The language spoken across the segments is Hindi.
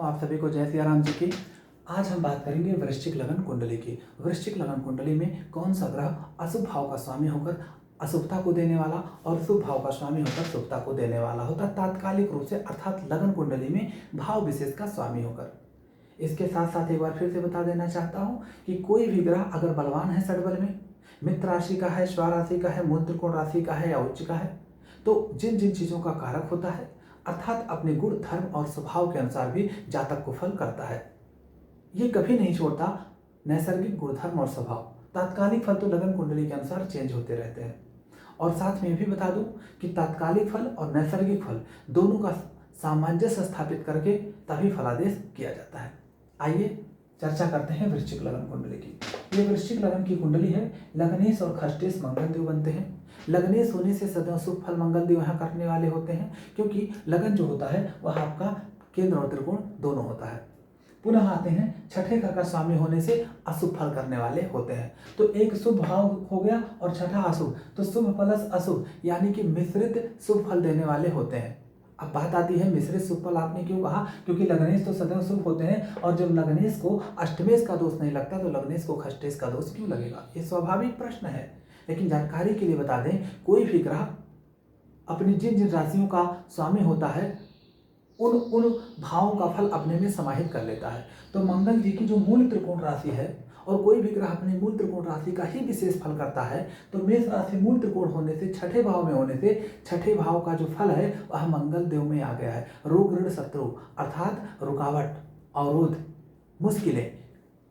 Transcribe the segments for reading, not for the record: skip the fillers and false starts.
हूँ आप सभी को जय सिया राम जी की। आज हम बात करेंगे वृश्चिक लगन कुंडली की। वृश्चिक लगन कुंडली में कौन सा ग्रह अशुभ भाव का स्वामी होकर अशुभता को देने वाला और शुभ भाव का स्वामी होकर शुभता को देने वाला होता है तात्कालिक रूप से, अर्थात लगन कुंडली में भाव विशेष का स्वामी होकर। इसके साथ साथ एक बार फिर से बता देना चाहता हूँ कि कोई भी ग्रह अगर बलवान है षडबल में, मित्र राशि का है, स्व राशि का है, मूल त्रिकोण राशि का है या उच्च का है, तो जिन जिन चीजों का कारक होता है अर्थात अपने गुण धर्म और स्वभाव के अनुसार भी जातक को फल करता है। ये कभी नहीं छोड़ता नैसर्गिक गुणधर्म और स्वभाव। तात्कालिक फल तो लगन कुंडली के अनुसार चेंज होते रहते हैं। और साथ में भी बता दूं कि तात्कालिक फल और नैसर्गिक फल दोनों का सामंजस्य स्थापित करके तभी फलादेश किया जाता है। आइए चर्चा करते हैं वृश्चिक लगन कुंडली की। ये वृश्चिक लगन की कुंडली है। लग्नेश और खष्टेश मंगल देव बनते हैं। लग्नेश होने से सदैव शुभ फल मंगल देव यहाँ करने वाले होते हैं, क्योंकि लगन जो होता है वह आपका केंद्र और त्रिकोण दोनों होता है। पुनः आते हैं छठे घर का स्वामी होने से अशुभ फल करने वाले होते हैं। तो एक शुभ भाव हो गया और छठा अशुभ, तो शुभ प्लस अशुभ यानी कि मिश्रित शुभ फल देने वाले होते हैं। अब बात आती है मिश्रित शुभ फल आपने क्यों कहा, क्योंकि लग्नेश तो सदैव शुभ होते हैं और जब लग्नेश को अष्टमेश का दोष नहीं लगता तो लग्नेश को खष्टेश का दोष क्यों लगेगा, ये स्वाभाविक प्रश्न है। लेकिन जानकारी के लिए बता दें, कोई भी ग्रह अपनी जिन जिन राशियों का स्वामी होता है उन उन भावों का फल अपने में समाहित कर लेता है। तो मंगल जी की जो मूल त्रिकोण राशि है और कोई भी ग्रह अपने मूल त्रिकोण राशि का ही विशेष फल करता है, तो मेष राशि मूल त्रिकोण होने से छठे भाव में होने से छठे भाव का जो फल है वह मंगल देव में आ गया है। रोग ऋण शत्रु अर्थात रुकावट, अवरोध, मुश्किलें,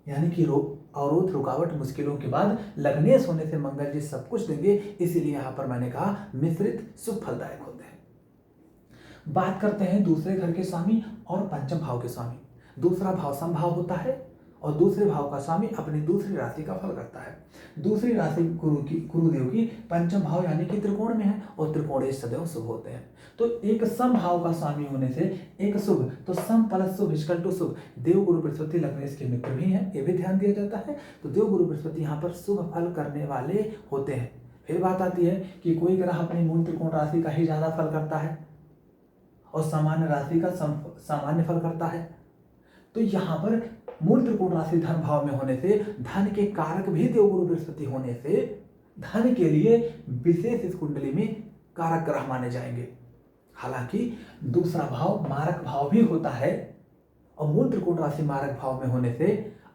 यानी कि रोग, अवरोध, रुकावट, मुश्किलों के बाद लग्नेश होने से मंगल जी सब कुछ देंगे। इसीलिए यहाँ पर मैंने कहा मिश्रित शुभ फलदायक होते हैं। बात करते हैं दूसरे घर के स्वामी और पंचम भाव के स्वामी। दूसरा भाव समभाव होता है और दूसरे भाव का स्वामी अपनी दूसरी राशि का फल करता है। दूसरी राशि गुरुदेव की पंचम भाव यानी कि त्रिकोण में है और त्रिकोणेश सदैव शुभ होते हैं। तो एक सम भाव का स्वामी होने से एक शुभ, तो सम प्लस शुभ इक्वल टू शुभ। देव गुरु बृहस्पति लग्नेश के मित्र भी हैं, ये भी ध्यान दिया जाता है। तो देव गुरु बृहस्पति यहाँ पर शुभ फल करने वाले होते हैं। फिर बात आती है कि कोई ग्रह अपनी मूल त्रिकोण राशि का ही ज्यादा फल करता है और सामान्य राशि का सामान्य फल करता है, तो यहाँ पर मूल त्रिकोण राशि धन भाव में होने से धन के कारक भी देवगुरु बृहस्पति होने से धन के लिए विशेष इस कुंडली में कारक ग्रह माने जाएंगे। हालांकि दूसरा भाव मारक भाव भी होता है और मूल त्रिकोण राशि मारक भाव में होने से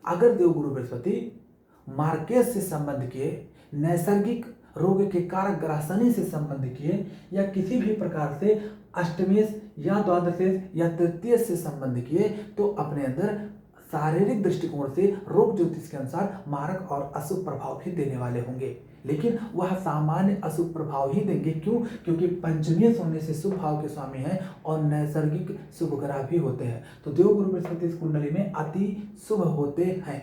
अगर देवगुरु बृहस्पति मार्केश से संबंध किए, नैसर्गिक रोग के कारक ग्रह शनि से संबंध किए या किसी भी प्रकार से अष्टमेश या द्वादशेश या तृतीय से संबंध किए, तो अपने अंदर शारीरिक दृष्टिकोण से रोग ज्योतिष के अनुसार मारक और अशुभ प्रभाव भी देने वाले होंगे। लेकिन वह सामान्य अशुभ प्रभाव ही देंगे। क्यों? क्योंकि पंचमेश होने से शुभ भाव के स्वामी हैं और नैसर्गिक शुभ ग्रह भी होते हैं। तो देवगुरु बृहस्पति इस कुंडली में अति शुभ होते हैं,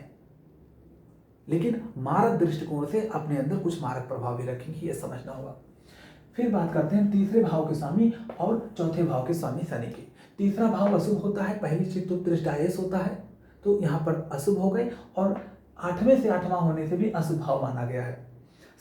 लेकिन मारक दृष्टिकोण से अपने अंदर कुछ मारक प्रभाव भी रखेंगे, यह समझना होगा। फिर बात करते हैं तीसरे भाव के स्वामी और चौथे भाव के स्वामी शनि की। तीसरा भाव अशुभ होता है, पहली चीज तो दृष्टायश होता है, तो यहाँ पर अशुभ हो गए और आठवें से आठवां होने से भी अशुभ भाव माना गया है।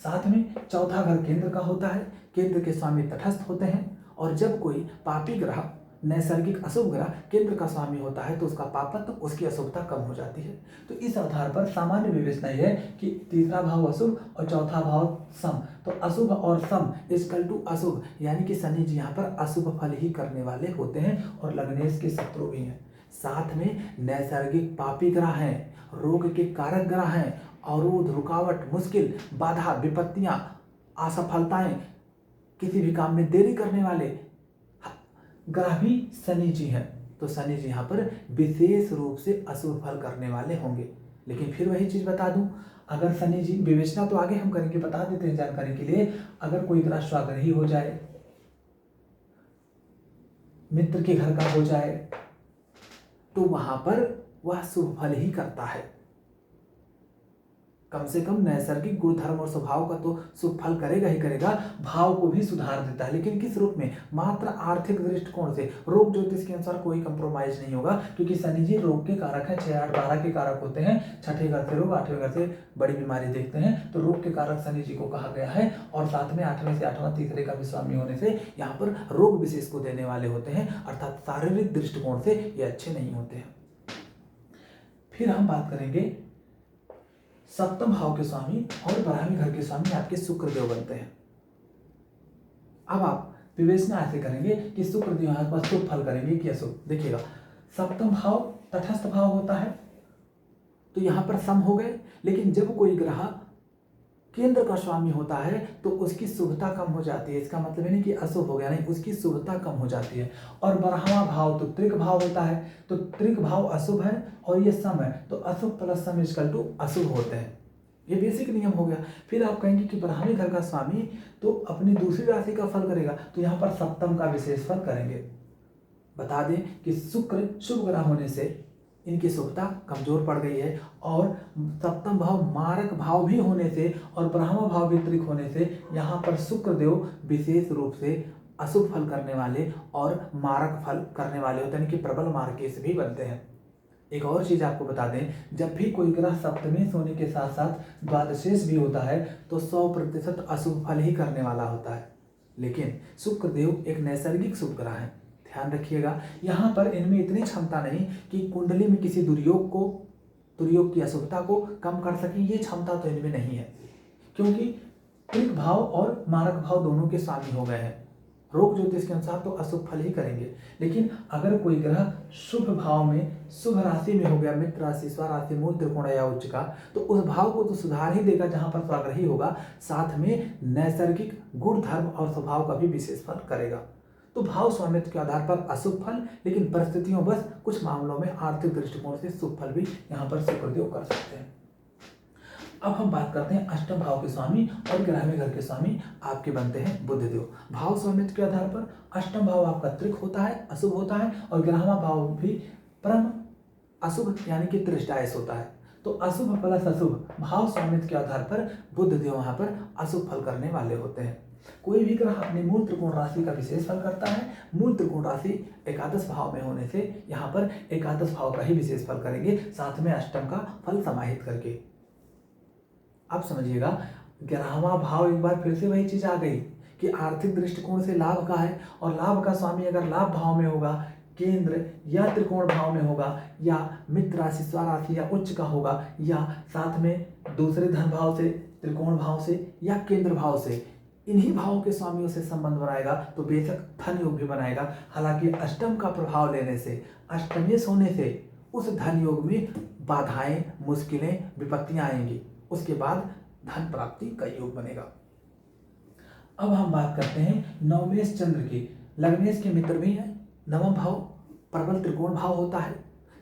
साथ में चौथा घर केंद्र का होता है, केंद्र के स्वामी तटस्थ होते हैं और जब कोई पापी ग्रह, नैसर्गिक अशुभ ग्रह केंद्र का स्वामी होता है तो उसका पापत्व, उसकी अशुभता कम हो जाती है। तो इस आधार पर सामान्य विवेचना यह है कि तीसरा भाव अशुभ और चौथा भाव सम, तो अशुभ और सम इक्वल टू अशुभ, यानी कि शनि जी यहाँ पर अशुभ फल ही करने वाले होते हैं और लग्नेश के शत्रु भी हैं। साथ में नैसर्गिक पापी ग्रह हैं, रोग के कारक ग्रह हैं, अवरोध, रुकावट, मुश्किल, बाधा, विपत्तियां, असफलताएं, किसी भी काम में देरी करने वाले ग्रह भी शनि जी हैं। तो शनि जी यहाँ पर विशेष रूप से अशुभ फल करने वाले होंगे। लेकिन फिर वही चीज बता दूं, अगर शनि जी, विवेचना तो आगे हम करेंगे, बता देते हैं जानकारी के लिए, अगर कोई ग्रह स्वाग्रही हो जाए, मित्र के घर का हो जाए, तो वहां पर वह शुभ फल ही करता है। कम से कम नैसर्गिक गुण धर्म और स्वभाव का तो शुभ फल करेगा ही करेगा, भाव को भी सुधार देता है। लेकिन किस रूप में? मात्र आर्थिक दृष्टिकोण से। रोग ज्योतिष के अनुसार कोई कंप्रोमाइज नहीं होगा, क्योंकि शनि जी रोग के कारक है, 6, 8, 12 के कारक होते हैं। छठे घर से रोग, 8वें घर से बड़ी बीमारी देखते हैं, तो रोग के कारक शनि जी को कहा गया है। और साथ में 8वें से 8वां तीसरे का भी स्वामी होने से यहाँ पर रोग विशेष को देने वाले होते हैं, अर्थात शारीरिक दृष्टिकोण से ये अच्छे नहीं होते हैं। फिर हम बात करेंगे सप्तम भाव के स्वामी और 12वें घर के स्वामी आपके शुक्रदेव बनते हैं। अब आप विवेचना ऐसे करेंगे कि शुक्रदेव यहाँ पर शुभ फल करेंगे कि अशुभ। देखिएगा, सप्तम भाव तटस्थ भाव होता है, तो यहाँ पर सम हो गए। लेकिन जब कोई ग्रह केंद्र का स्वामी होता है तो उसकी शुभता कम हो जाती है। इसका मतलब है नहीं कि अशुभ हो गया, नहीं, उसकी शुभता कम हो जाती है। और 12वां भाव तो त्रिक भाव होता है, तो त्रिक भाव अशुभ है और ये सम है, तो अशुभ प्लस सम इक्वल टू अशुभ होते हैं। ये बेसिक नियम हो गया। फिर आप कहेंगे कि 12वें घर का स्वामी तो अपनी दूसरी राशि का फल करेगा, तो यहाँ पर सप्तम का विशेष फल करेंगे। बता दें कि शुक्र शुभ ग्रह होने से इनकी शुभता कमजोर पड़ गई है, और सप्तम भाव मारक भाव भी होने से और 12वां भाव भी त्रिक होने से यहाँ पर शुक्रदेव विशेष रूप से अशुभ फल करने वाले और मारक फल करने वाले होते हैं, यानी कि प्रबल मार्केश भी बनते हैं। एक और चीज आपको बता दें, जब भी कोई ग्रह सप्तमेश होने के साथ साथ द्वादशेश भी होता है तो 100% अशुभ फल ही करने वाला होता है। लेकिन शुक्रदेव एक नैसर्गिक शुभ ग्रह है, ध्यान रखिएगा। यहाँ पर इनमें इतनी क्षमता नहीं कि कुंडली में किसी दुर्योग की अशुभता को कम कर सके, ये क्षमता तो इनमें नहीं है, क्योंकि त्रिक भाव और मारक भाव दोनों के स्वामी हो गए हैं। रोग ज्योतिष के अनुसार तो अशुभ फल ही करेंगे। लेकिन अगर कोई ग्रह शुभ भाव में शुभ राशि में हो गया, मित्र राशि, स्वराशि, मूल त्रिकोण या उच्च का, तो उस भाव को तो सुधार ही देगा जहां पर स्वाग्रही होगा, साथ में नैसर्गिक गुण धर्म और स्वभाव का भी विशेष फल करेगा। तो भाव स्वामित्व के आधार पर अशुभ फल, लेकिन परिस्थितियों बस कुछ मामलों में आर्थिक दृष्टिकोण से शुभ फल भी यहाँ पर शुक्रदेव कर सकते हैं। अब हम बात करते हैं अष्टम भाव के स्वामी और 11वें घर के स्वामी आपके बनते हैं बुधदेव। भाव स्वामित्व के आधार पर अष्टम भाव आपका त्रिक होता है, अशुभ होता है, और 11वां भाव भी परम अशुभ यानी कि त्रिष्टायस होता है। तो अशुभ प्लस अशुभ भाव स्वामित्व के आधार पर बुधदेव वहां पर अशुभ फल करने वाले होते हैं। कोई भी ग्रह अपनी मूल त्रिकोण राशि का विशेष फल करता है। मूल त्रिकोण राशि एकादश भाव में होने से यहाँ पर एकादश भाव का ही विशेष फल करेंगे, साथ में अष्टम का फल समाहित करके। अब समझिएगा, 11वां भाव एक बार फिर से वही चीज आ गई कि आर्थिक दृष्टिकोण से लाभ का है, और लाभ का स्वामी अगर लाभ भाव में होगा, केंद्र या त्रिकोण भाव में होगा, या मित्र राशि, स्वराशि या उच्च का होगा, या साथ में दूसरे धन भाव से, त्रिकोण भाव से या केंद्र भाव से, इन्हीं भावों के स्वामियों से संबंध बनाएगा तो बेशक धन योग भी बनाएगा। हालांकि अष्टम का प्रभाव लेने से, अष्टमेश होने से उस धन योग में बाधाएं, मुश्किलें, विपत्तियां आएंगी, उसके बाद धन प्राप्ति का योग बनेगा। अब हम बात करते हैं नवमेश चंद्र की। लग्नेश के मित्र भी हैं। नवम भाव प्रबल त्रिकोण भाव होता है,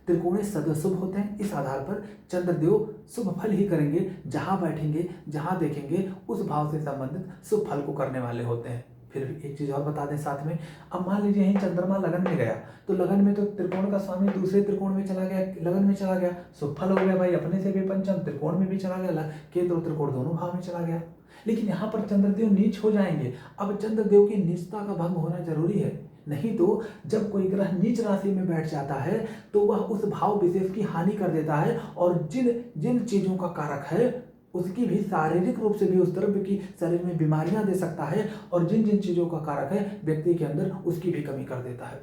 त्रिकोणे सदैव शुभ होते हैं। इस आधार पर चंद्रदेव शुभ फल ही करेंगे, जहां बैठेंगे, जहां देखेंगे उस भाव से संबंधित शुभ फल को करने वाले होते हैं। फिर एक चीज और बता दें साथ में, अब मान लीजिए यही चंद्रमा लगन में गया, तो लगन में तो त्रिकोण का स्वामी दूसरे त्रिकोण में चला गया, लगन में चला गया, शुभ फल हो गया भाई, अपने से भी पंचम, त्रिकोण में भी चला गया, केंद्र और त्रिकोण दोनों भाव में चला गया। लेकिन यहाँ पर चंद्रदेव नीच हो जाएंगे। अब चंद्रदेव की नीचता का भंग होना जरूरी है, नहीं तो जब कोई ग्रह नीच राशि में बैठ जाता है तो वह उस भाव विशेष की हानि कर देता है, और जिन जिन चीजों का कारक है उसकी भी शारीरिक रूप से भी उस द्रव्य की शरीर में बीमारियां दे सकता है, और जिन जिन चीजों का कारक है व्यक्ति के अंदर उसकी भी कमी कर देता है।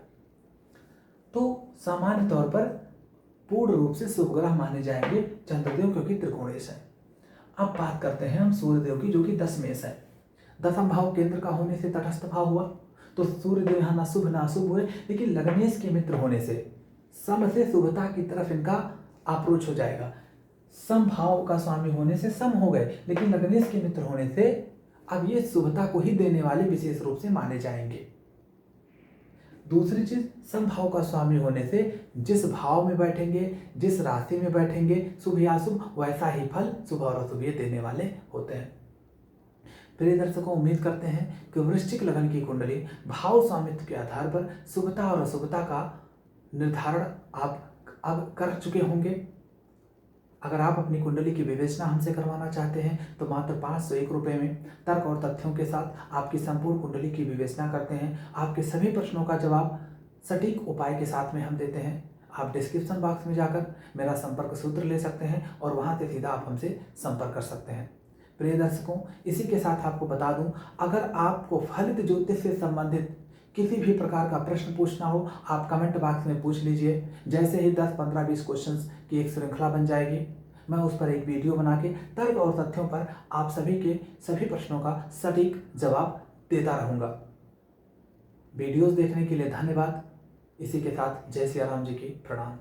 तो सामान्य तौर पर पूर्ण रूप से शुभ ग्रह माने जाएंगे चंद्रदेव, क्योंकि त्रिकोणेश है। अब बात करते हैं हम सूर्यदेव की, जो कि दशमेश है। दशम भाव केंद्र का होने से तटस्थ भाव हुआ, तो सूर्यदेव यहाँ ना शुभ ना अशुभ हुए, लेकिन लग्नेश के मित्र होने से सम से शुभता की तरफ इनका अप्रोच हो जाएगा। सम भाव का स्वामी होने से सम हो गए, लेकिन लग्नेश के मित्र होने से अब ये शुभता को ही देने वाले विशेष रूप से माने जाएंगे। दूसरी चीज, सम भाव का स्वामी होने से जिस भाव में बैठेंगे, जिस राशि में बैठेंगे, शुभ या अशुभ, वैसा ही फल शुभ और अशुभ ये देने वाले होते हैं। प्रिय दर्शकों, उम्मीद करते हैं कि वृश्चिक लगन की कुंडली भाव स्वामित्व के आधार पर शुभता और अशुभता का निर्धारण आप अब कर चुके होंगे। अगर आप अपनी कुंडली की विवेचना हमसे करवाना चाहते हैं तो मात्र 501 रुपये में तर्क और तथ्यों के साथ आपकी संपूर्ण कुंडली की विवेचना करते हैं। आपके सभी प्रश्नों का जवाब सटीक उपाय के साथ में हम देते हैं। आप डिस्क्रिप्शन बॉक्स में जाकर मेरा संपर्क सूत्र ले सकते हैं और वहां से सीधा आप हमसे संपर्क कर सकते हैं। प्रिय दर्शकों, इसी के साथ आपको बता दूं, अगर आपको फलित ज्योतिष से संबंधित किसी भी प्रकार का प्रश्न पूछना हो, आप कमेंट बॉक्स में पूछ लीजिए। जैसे ही 10, 15, 20 क्वेश्चंस की एक श्रृंखला बन जाएगी, मैं उस पर एक वीडियो बना के तर्क और तथ्यों पर आप सभी के सभी प्रश्नों का सटीक जवाब देता रहूँगा। वीडियोस देखने के लिए धन्यवाद। इसी के साथ जय सिया राम जी की प्रणाम।